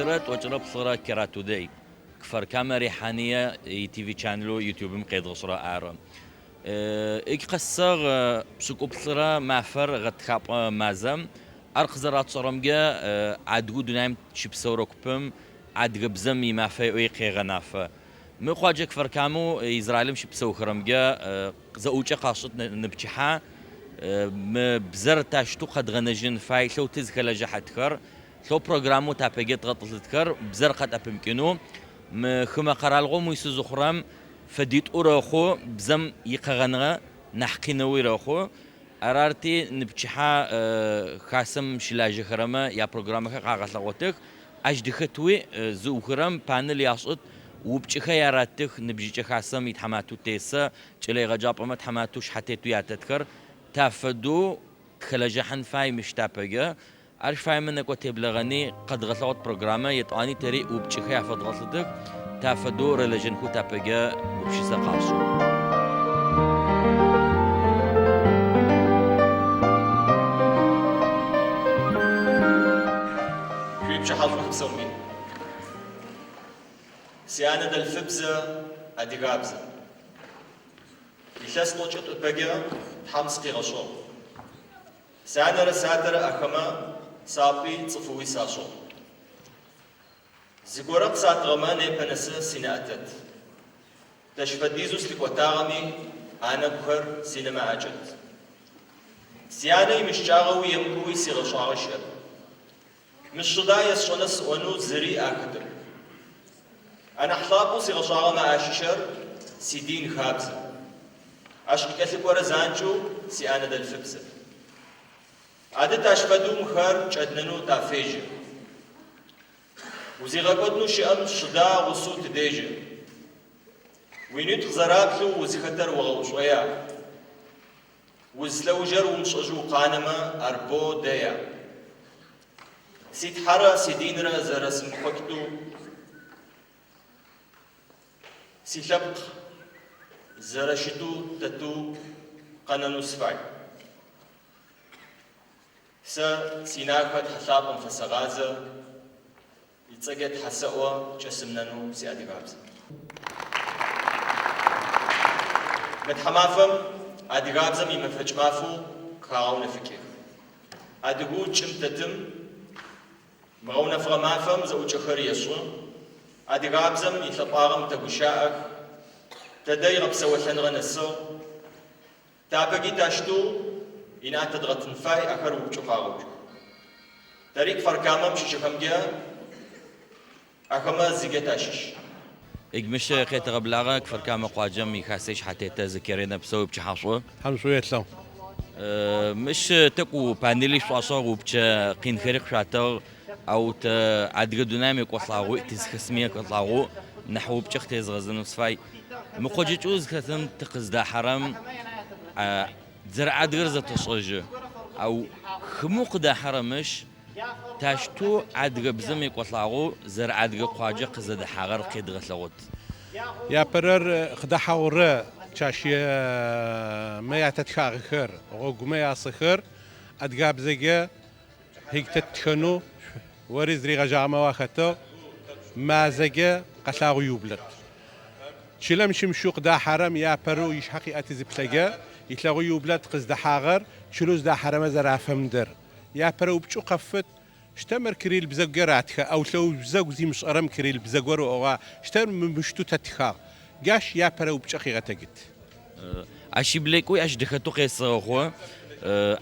بسرت وجرب صورة كراتو داي كفر كاميرا ريحانية تي في شانلو يوتيوب مقيد غصرة أعرام إيك قصر بسوق بصرة معفر غتخاب مازم أرخزرات صرمجة عدو دنايم شبسورك بم عد بزمي ما في ويقي غنافة مخواجك فركامو إسرائيل شبسو خرمجة زوجة قاصد نبتشحا بزر تاشتو قد غنجن فاي لو تزكلا جحت خر لو برنامج تابجت غطلت خر بزر قد أبمكنو خما قرالغو ميسوز خرام فديت أوراخو بزم يقغنغا نحكي نوي راخو أرارتي نبتشحا خاسم شلاجة خرامة يا برنامج قاعد لغوتك أجدختوي زو خرام بانل ياسط وبتشخا ياراتك نبجي خاسم يتحماتو تيسا تشلي غجاب ما تحماتوش حتيتو ياتذكر تافدو خلاجحن فاي مشتابجا عارف فاي منك وتبلغني قد غلطت برنامج يطاني تري وبتشخا يافد غلطتك تافدو رلجن كو تابجا وبشي سقاسو بشي حظك مسومين سيانة الفبزة أدي غابزة يخلص نوجد أبجا حمس قيغشو سيانة رسادر أكما صابي صفوي ساشو زيقورق ساتغما نيبنسا سيناتت تشفديزوس لكوتاغمي أنا بخر سينما أجد سيانة مشجاغوي يمكوي سيغشاغشر مش صدايا شونس ونو زري أكتر أنا حلابو سيغشاغ ما أششر سيدين خابزة أشكي كتلك ورا زانجو سي أنا دالفبزة عدد أشفدو مخار جدننو تافيجة وزيغاقودنو شئم شدا وصو تديجة وينيت خزرابلو وزيخطر وغوشويا وزلوجر ومشجو قانما أربو ديا سيد حرا سيدينرا زرس مخوكتو سيلبق زرشتو تتو قننو سفاي سيناكت حلابم فسغازة يتسجد حسقوا جسمنانو سيادي غابزة متحمافم عادي غابزة مي مفجمافو كاغون فكر عادي غو جمتتم مغونا فرمافم زوجة خريصو عادي غابزم يتلقاغم تقشاءك تدايغ بسوثن غنسو تابقي تاشتو إن أنت تضغط نفاي أخر وبشقاغوك طريق فركامم ششخم جا أخما زيجة تاشش إجمش خيط غبلاغك فركام قواجم يخاسيش حتى تذكرنا بسوي بشحاصو حمشوية تلو مش تكو بانيلي شواصو وبش قين خيرك شاتو أو تعدد ديناميك وصلاغو تزخسميك وصلاغو نحو بشخ تزغزن صفاي مقوجيتوز كثم تقزدا حرام زرع درزة تصج أو خموق دا حرمش تاشتو عدغ بزميك وصلاغو زرع عدغ قواجة قزدا حغر قيد غسلغوت يا برر خدا حور تشاشي ما يعتتخاغ خير غوغ ما يصخر أدغاب زيجا هيك تتخنو ورز ريغا جامع واختو ما زجا قشاغ يوبلت شلم شمشوق دا حرم يا برو يشحقي أتزبلجا يتلاغو يوبلت قز دا حاغر شلوز دا حرم زرع فمدر يا برو بشو قفت اشتمر كريل بزجراتك أو لو بزوج زي مش أرم كريل بزجرو أو اشتمر مشتو تتخاغ جاش يا برو بشقي غتجت عشي بليكوي أش دخلتو قيس أخوه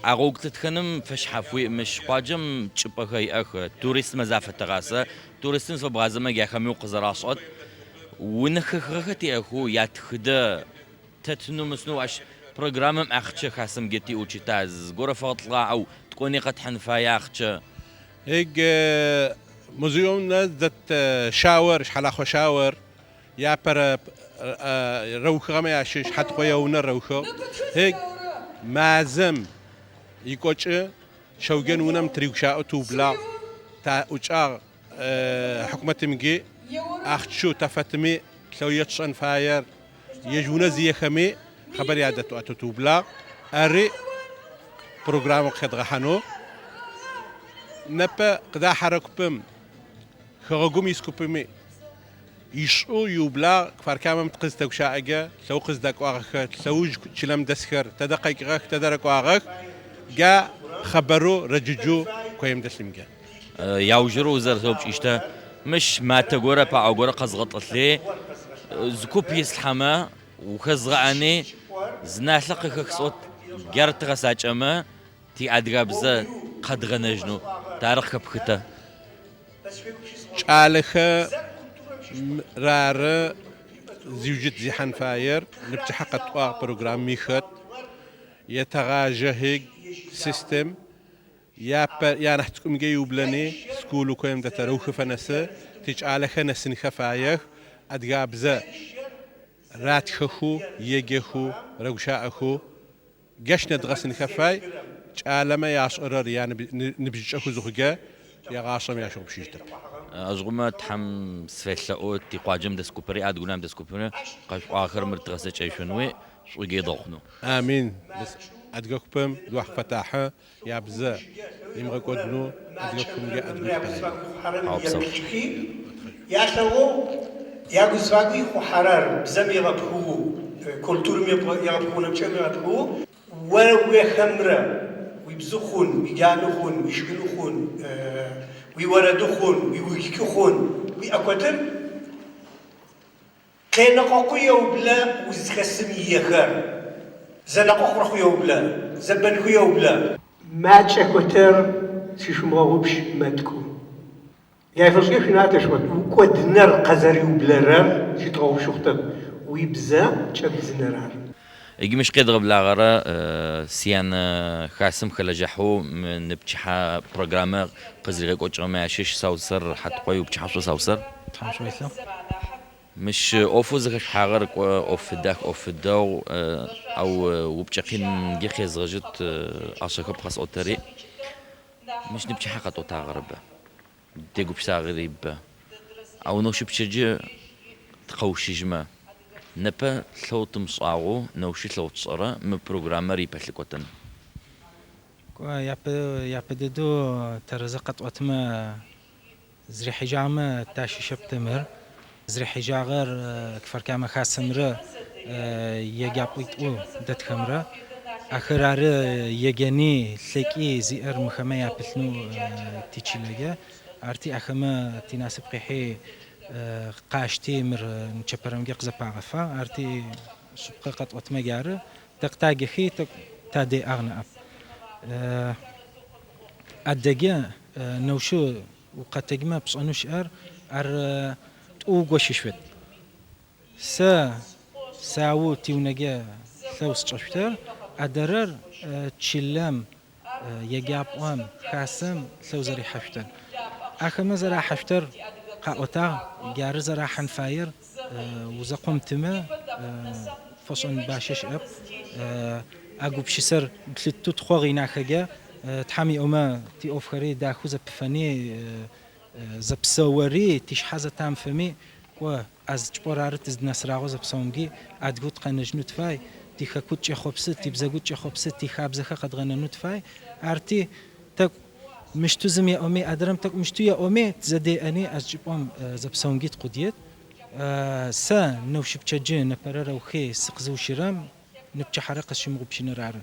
أغوك تتخنم فش حفوي مش قاجم تشبهي أخ توريست مزافة تغاسة توريستن فبغازة ما جا خميو قزراشات ونخخختي أخو ياتخدا تتنو مسنو أش برنامج أختش خاسم جتي وشتاز غرفة طلع أو تكوني قد حنفايا أختش هيك موزيوم نزدت شاور شحال شاور يا بر روخ غما يشش حتى خويا ونروخو هيك مازم يكوش شوجن ونم تريوشا توبلا تا وشا حكومة مجي أختشو تفتمي لو يتشن فاير يجونا زي خمي خبر يادتو توبلا أري برنامج خد غحنو نبى قدا حرك بم خرجوا يسكبمي يشو يوبلا كفار كامم تقز توشاعجة لو قز داك واغخ لوج شلم دسخر تدقيق غخ تدرك واغخ جا خبروا رججو كويم دسلم جا ياوجرو زرتوب إشتا مش ما تقورا با أقورا قزغط لي زكوب يسلحما وخزغاني زناثق خصوت جرت غساج أما تي أدغابزا قد غنجنو تاريخ بخته شالخ رار زوجت زيحان فاير نبتي حق طواق بروغرام ميخت يتغاجهيج سيستم يا نحتكم جاي وبلاني سكولو كويم دا تروخ فنسا تيج آلخ نسن خفايخ أدغابزا راتخخو يجيخو روشاخو جشنا دغسن خفاي عالمه ياشرر يعني نبجيخو زوجا يا غاشم يا شو بشيشتر أزغما تحم سفلة تقاجم دسكوبري أدغنام دسكوبري قاش آخر مرتغسة شيشونوي شو يضخنو آمين بس أدغكم دوح فتاحة يا بزا يمغى قدنو أدغكم جاء أدغكم يا سو يا جزاقي خحرر بزم يربحو كولتور يربحو نبشم يربحو وخمرة ويبزخون ويجانخون ويشغلخون ويوردخون ويوكيخون ويأكدر قينقاقو يوبلا وزخسم يخر زنقاق رخو يوبلا زبنخو يوبلا ما تشكوتر سيشمغوبش ماتكو يا فلسكي فينا تشوت وكودنر قزر يوبلرر شتغو شختب ويبزا تشبزنرر يجي مش قدر بلاغرة سيان خاسم خلجحو من نبتشحا برنامج قزري قوتش ما شش ساوسر حتى قوي وبتشحا ساوسر مش أوفوز حاجر أوف الداك أوف الدو أو وبتشقين جيخي زغجت أشكر بخاص أوتري مش نبتشحا قطو تاغرب تيجو بساغريب أو نوش بتشجع تقوشي جما نبى صوت مصاعو نوشي صوت صرا من برنامج يبلغوتن. يا بدو ترزقت وتما زري حجامة تاشي شبتمر زري حجاغر كفر كام خاسمرة يجابيتو دت خمرة آخر يجاني سكي زئر مخمة يبلنو تيجيلجا أرتي أخمة تناسب قحي قاشتي مر نشبرم جق زباعفا أرتي سبقة وتمجار تقتاج خي تادي أغنى أب أدجا نوشو وقتجما بس أنو شعر تقوش شوت ساو تيونجا ثوس شفتر أدرر تشلم يجاب وام خاسم ثوزري حفتر أخما زرا حفتر قاوتا جارز راح نفاير وزقوم تما فصون باشش اب اقوب شسر بلتو تخوغي ناخجا تحمي اوما تي اوفخري داخو زبفاني زبسوري تيش حازه تام فمي و از جبرارت از نسراغو زبسومجي ادغوت قنجنو تفاي تي خكوت چي خوبس تي بزغوت چي خوبس تي خابزخه قد غننو تفاي ارتي تك مش تزمي أمي أدرم تك مش تيا أمي تزدي أني أجيبهم زبسونجيت قديت سا نوش بتشجين نبرر وخي سقزو شرام نبتش حرق الشمغ بشنرار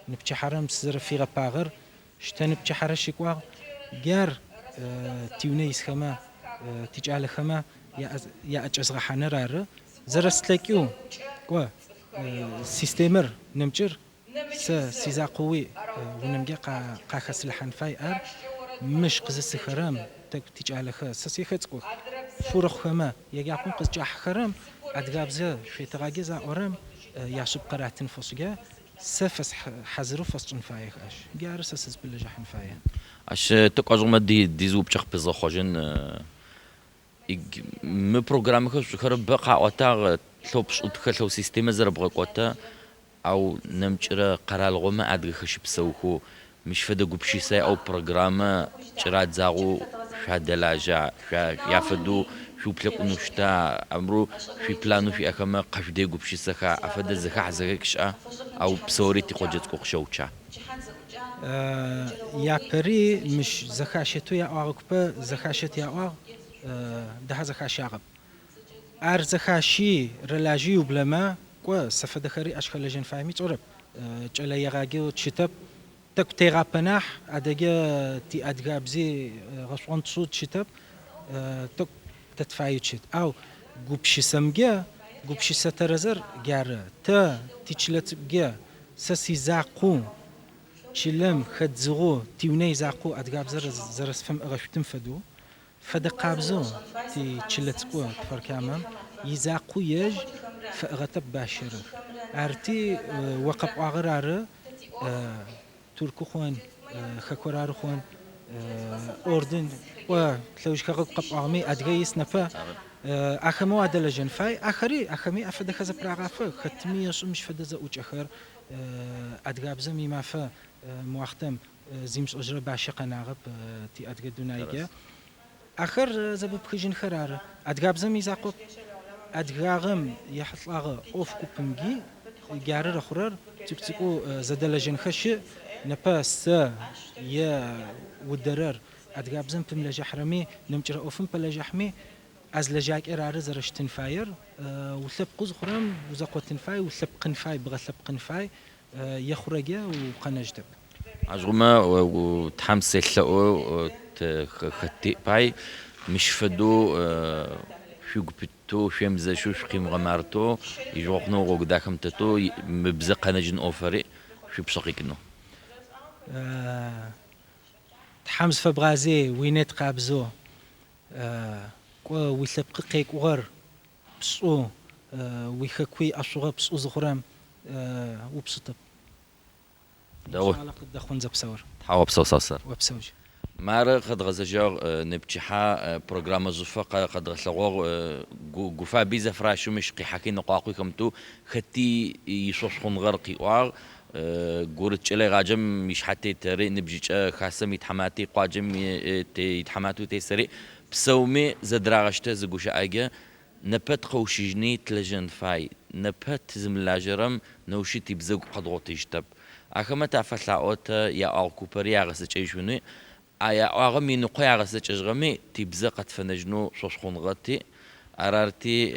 نبتش حرام سزر في غباغر شتا نبتش حرش كوا جار تيونيس خما تجعل خما يا أجزغ حنرار زرستلكيو كوا سيستمر نمجر سيزا قوي ونمجي قاخس الحنفاي مش قزس خرام تجعل سسي خدكو فورخ خما يجاكم قز جاح خرام أدغابزا في تغاجزا أورام ياسب قراتن فصجا سفس حزرو فصجن فايخ أش جارس سس بالله حنفاي أش تقاجو ما ديزو بشخ بزخوجن م برنامج خرب بقى وتاغ ثوبش وتخلو سيستم زرب غوتا أو نمشرا قرال غما أدغخش بسوكو مش فدقو بشي ساي أو برنامج شرات زاغو شادلاجا يافدو شو بلقو نشتا أمرو في بلانو في أكما قف ديقو بشي سخا أفد الزخا حزاكشا أو بسوري تقوجتكو خشوشا يا بري مش زخاشتو يا أغكبا زخاشت يا أغ ده زخاشي عقب ار زخاشي رلاجي وبلما كوا سفد خري اشكال لجن فاهمي تعرف جلا يغاجي تشتب تك تيغا بناح ادجا تي ادغابزي غشوان تصود تشتب تك تدفعي تشت او قبشي سمجا قبشي سترزر جار تا تيشلت جا سسي زاقو شلم خد زغو تيوني زاقو ادغاب زرس فم اغشتم فدو فدا قابزو تي تشلت قو فركامم يزاقو يج فاغتب باشر ارتي وقب اغرار تركو خوان خكورار خوان اردن و تلوش كغب قب اغمي ادغيس نفا اخمو عدل جنفاي اخمي افدا خز براغاف ختمي مش فدا زوج اخر ادغاب زمي ما فا مواختم زيمش اجر باشق ناغب تي ادغ دنايجا اخر زب بخجن خرار ادغاب زمي زاقوب ادغاغم يحطلاغ اوف كوبمجي جارر اخرر تكتكو زدل جنخش نباس يا ودرر ادغاب زم بم لجحرمي نمجر اوفم بلجحمي از لجاك ارار زرشتن فاير وثب قز خرم وزقوتن فاي وثب قنفاي بغثب قنفاي يخرجا وقنجدب عجوما وتحمس اللقو خطي باي مش فدو شو قبتو شو مزشو شو قيم غمارتو يجوقنو وقداكم تتو مبزق نجن اوفري شو بشقيكنو تحمس فبغازي وينت قابزو ويثبق قيك وغر بسو ويخكوي اشوغ بسو زخرم وبسطب دو علاقة دخون زبسور تحاوب صوصاصر وبسوج مار قد غزجار نبتشحا برنامج زفقة قد غسلغور غفا بيزا فراشو مش قيحكي نقاقي كمتو ختي يشوشخون غرقي وار قورت شلي غاجم مش حتى تري نبجيش خاصم يتحماتي قاجم يتحماتو تيسري بسومي زدراغشته زغوش اجا نبت خوشجني تلجن فاي نبت زملاجرم نوشي تبزق قدغوت يشتب اخما تفلاوت يا الكوبري غسچ ايشوني ايا اغمي نقيا غسچ غمي تبزقت فنجنو شوشخون غتي ارارتي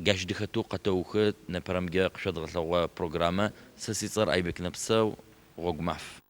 غاش دختو قتوخ نبرمجا قشد غلوا بروغراما سسيصر اي بك نفسو غوغماف